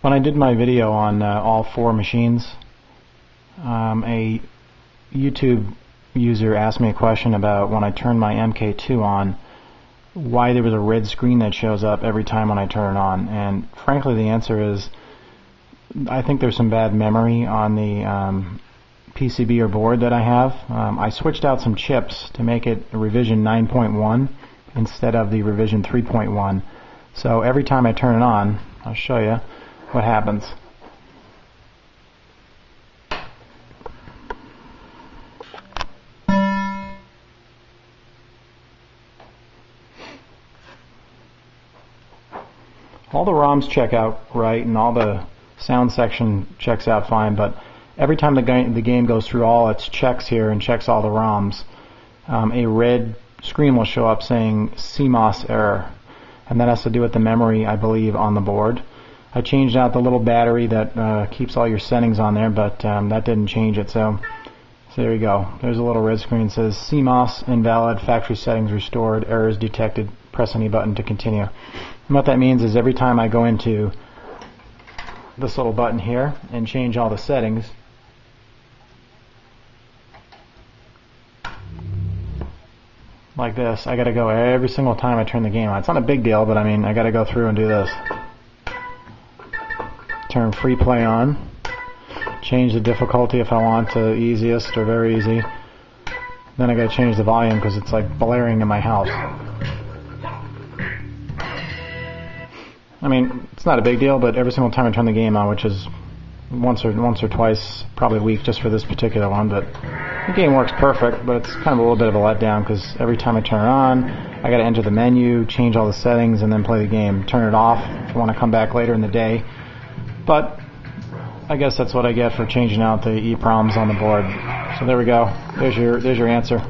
When I did my video on all 4 machines, a YouTube user asked me a question about when I turn my MK2 on, why there was a red screen that shows up every time when I turn it on. And frankly, the answer is I think there's some bad memory on the PCB or board that I have. I switched out some chips to make it a revision 9.1 instead of the revision 3.1. So every time I turn it on, I'll show you what happens. All the ROMs check out right and all the sound section checks out fine, but every time the game goes through all its checks here and checks all the ROMs, a red screen will show up saying CMOS Error, and that has to do with the memory, I believe, on the board. I changed out the little battery that keeps all your settings on there, but that didn't change it, so there you go. There's a little red screen that says CMOS invalid, factory settings restored, errors detected, press any button to continue. And what that means is every time I go into this little button here and change all the settings, like this, I gotta go every single time I turn the game on. It's not a big deal, but I mean, I gotta go through and do this. Turn free play on, change the difficulty if I want to easiest or very easy. Then I gotta change the volume because it's like blaring in my house. I mean, it's not a big deal, but every single time I turn the game on, which is once or twice, probably a week just for this particular one, but the game works perfect, but it's kind of a little bit of a letdown because every time I turn it on, I got to enter the menu, change all the settings, and then play the game. Turn it off if I want to come back later in the day. But I guess that's what I get for changing out the EEPROMs on the board. So there we go. There's your answer.